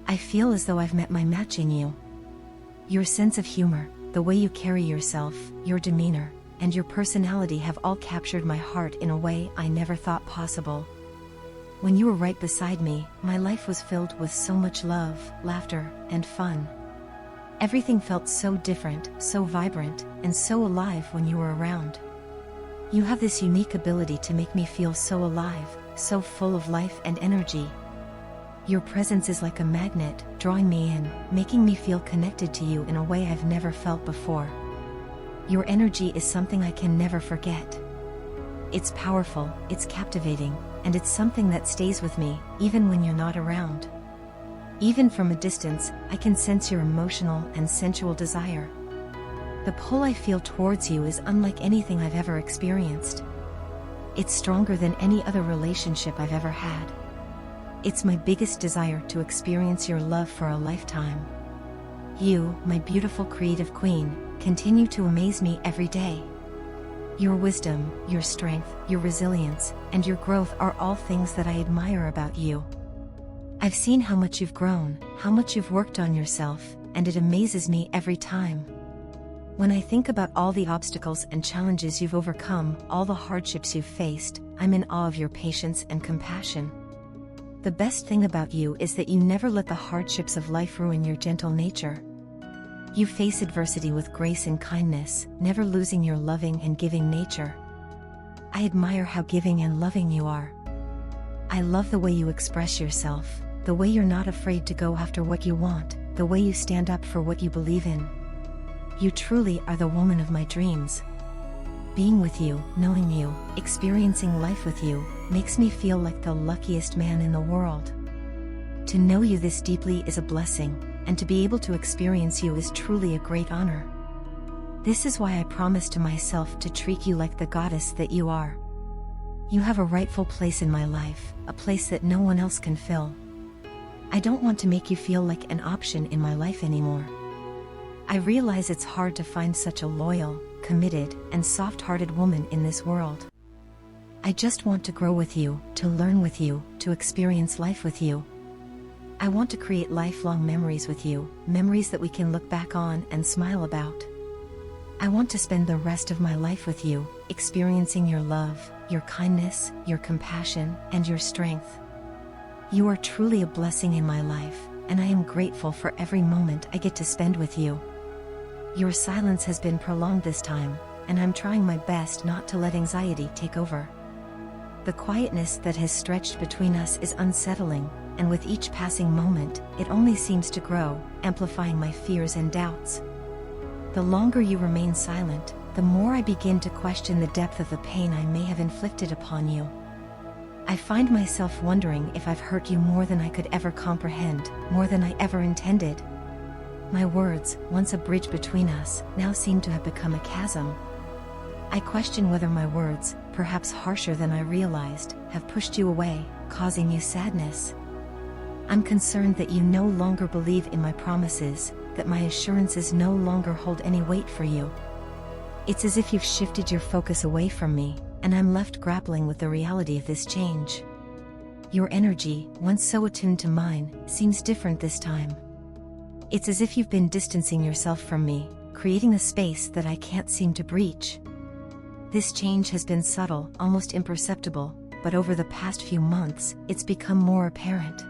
I feel as though I've met my match in you. Your sense of humor, the way you carry yourself, your demeanor, and your personality have all captured my heart in a way I never thought possible. When you were right beside me, my life was filled with so much love, laughter, and fun. Everything felt so different, so vibrant, and so alive when you were around. You have this unique ability to make me feel so alive, so full of life and energy. Your presence is like a magnet, drawing me in, making me feel connected to you in a way I've never felt before. Your energy is something I can never forget. It's powerful, it's captivating, and it's something that stays with me, even when you're not around. Even from a distance, I can sense your emotional and sensual desire. The pull I feel towards you is unlike anything I've ever experienced. It's stronger than any other relationship I've ever had. It's my biggest desire to experience your love for a lifetime. You, my beautiful creative queen, continue to amaze me every day. Your wisdom, your strength, your resilience, and your growth are all things that I admire about you. I've seen how much you've grown, how much you've worked on yourself, and it amazes me every time. When I think about all the obstacles and challenges you've overcome, all the hardships you've faced, I'm in awe of your patience and compassion. The best thing about you is that you never let the hardships of life ruin your gentle nature. You face adversity with grace and kindness, never losing your loving and giving nature. I admire how giving and loving you are. I love the way you express yourself, the way you're not afraid to go after what you want, the way you stand up for what you believe in. You truly are the woman of my dreams. Being with you, knowing you, experiencing life with you, makes me feel like the luckiest man in the world. To know you this deeply is a blessing, and to be able to experience you is truly a great honor. This is why I promise to myself to treat you like the goddess that you are. You have a rightful place in my life, a place that no one else can fill. I don't want to make you feel like an option in my life anymore. I realize it's hard to find such a loyal, committed, and soft-hearted woman in this world. I just want to grow with you, to learn with you, to experience life with you. I want to create lifelong memories with you, memories that we can look back on and smile about. I want to spend the rest of my life with you, experiencing your love, your kindness, your compassion, and your strength. You are truly a blessing in my life, and I am grateful for every moment I get to spend with you. Your silence has been prolonged this time, and I'm trying my best not to let anxiety take over. The quietness that has stretched between us is unsettling, and with each passing moment, it only seems to grow, amplifying my fears and doubts. The longer you remain silent, the more I begin to question the depth of the pain I may have inflicted upon you. I find myself wondering if I've hurt you more than I could ever comprehend, more than I ever intended. My words, once a bridge between us, now seem to have become a chasm. I question whether my words, perhaps harsher than I realized, have pushed you away, causing you sadness. I'm concerned that you no longer believe in my promises, that my assurances no longer hold any weight for you. It's as if you've shifted your focus away from me, and I'm left grappling with the reality of this change. Your energy, once so attuned to mine, seems different this time. It's as if you've been distancing yourself from me, creating a space that I can't seem to breach. This change has been subtle, almost imperceptible, but over the past few months, it's become more apparent.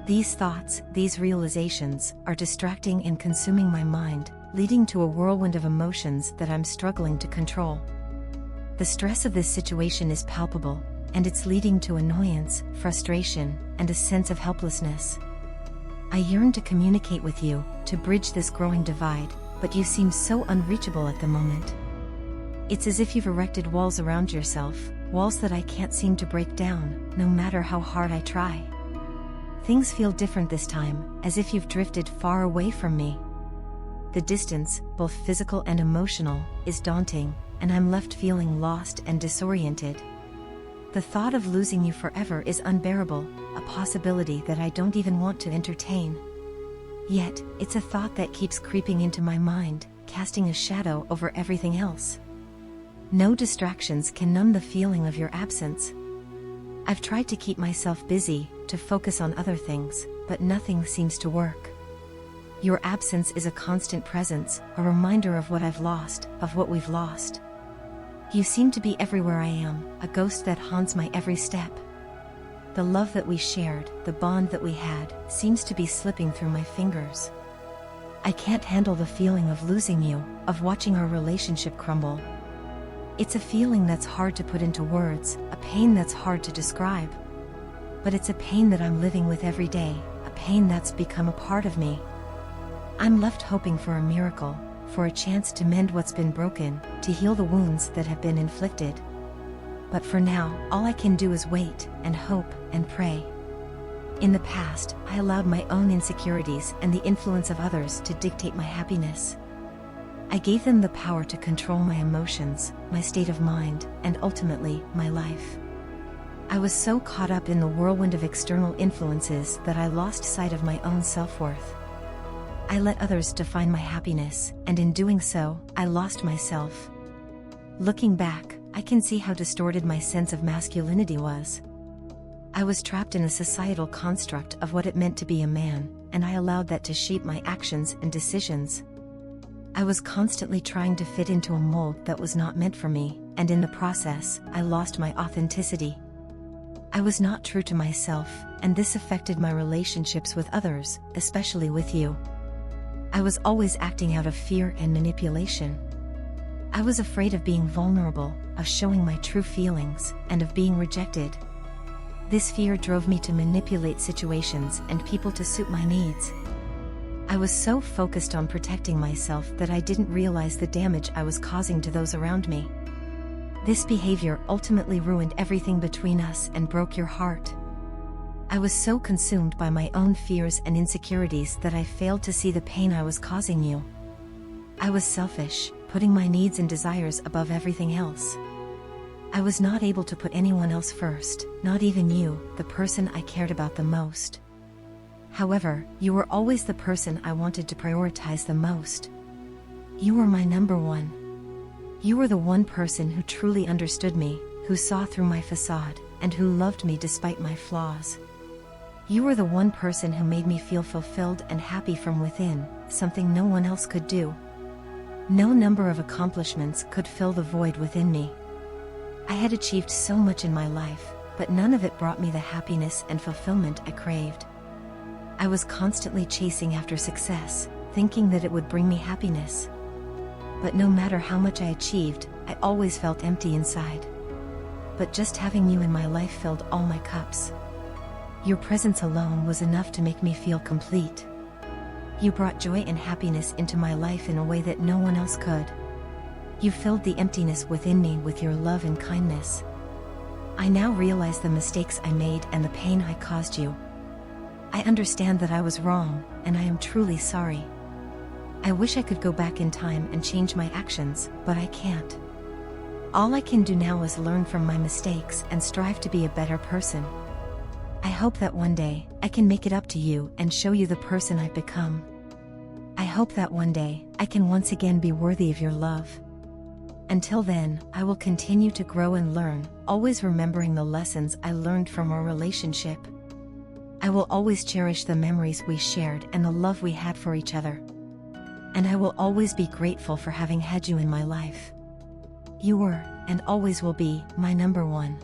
These thoughts, these realizations, are distracting and consuming my mind, leading to a whirlwind of emotions that I'm struggling to control. The stress of this situation is palpable, and it's leading to annoyance, frustration, and a sense of helplessness. I yearn to communicate with you, to bridge this growing divide, but you seem so unreachable at the moment. It's as if you've erected walls around yourself, walls that I can't seem to break down, no matter how hard I try. Things feel different this time, as if you've drifted far away from me. The distance, both physical and emotional, is daunting, and I'm left feeling lost and disoriented. The thought of losing you forever is unbearable, a possibility that I don't even want to entertain. Yet, it's a thought that keeps creeping into my mind, casting a shadow over everything else. No distractions can numb the feeling of your absence. I've tried to keep myself busy, to focus on other things, but nothing seems to work. Your absence is a constant presence, a reminder of what I've lost, of what we've lost. You seem to be everywhere I am, a ghost that haunts my every step. The love that we shared, the bond that we had, seems to be slipping through my fingers. I can't handle the feeling of losing you, of watching our relationship crumble. It's a feeling that's hard to put into words, a pain that's hard to describe. But it's a pain that I'm living with every day, a pain that's become a part of me. I'm left hoping for a miracle, for a chance to mend what's been broken, to heal the wounds that have been inflicted. But for now, all I can do is wait, and hope, and pray. In the past, I allowed my own insecurities and the influence of others to dictate my happiness. I gave them the power to control my emotions, my state of mind, and ultimately, my life. I was so caught up in the whirlwind of external influences that I lost sight of my own self-worth. I let others define my happiness, and in doing so, I lost myself. Looking back, I can see how distorted my sense of masculinity was. I was trapped in a societal construct of what it meant to be a man, and I allowed that to shape my actions and decisions. I was constantly trying to fit into a mold that was not meant for me, and in the process, I lost my authenticity. I was not true to myself, and this affected my relationships with others, especially with you. I was always acting out of fear and manipulation. I was afraid of being vulnerable, of showing my true feelings, and of being rejected. This fear drove me to manipulate situations and people to suit my needs. I was so focused on protecting myself that I didn't realize the damage I was causing to those around me. This behavior ultimately ruined everything between us and broke your heart. I was so consumed by my own fears and insecurities that I failed to see the pain I was causing you. I was selfish, putting my needs and desires above everything else. I was not able to put anyone else first, not even you, the person I cared about the most. However, you were always the person I wanted to prioritize the most. You were my number one. You were the one person who truly understood me, who saw through my facade, and who loved me despite my flaws. You were the one person who made me feel fulfilled and happy from within, something no one else could do. No number of accomplishments could fill the void within me. I had achieved so much in my life, but none of it brought me the happiness and fulfillment I craved. I was constantly chasing after success, thinking that it would bring me happiness. But no matter how much I achieved, I always felt empty inside. But just having you in my life filled all my cups. Your presence alone was enough to make me feel complete. You brought joy and happiness into my life in a way that no one else could. You filled the emptiness within me with your love and kindness. I now realize the mistakes I made and the pain I caused you. I understand that I was wrong, and I am truly sorry. I wish I could go back in time and change my actions, but I can't. All I can do now is learn from my mistakes and strive to be a better person. I hope that one day, I can make it up to you and show you the person I've become. I hope that one day, I can once again be worthy of your love. Until then, I will continue to grow and learn, always remembering the lessons I learned from our relationship. I will always cherish the memories we shared and the love we had for each other. And I will always be grateful for having had you in my life. You were, and always will be, my number one.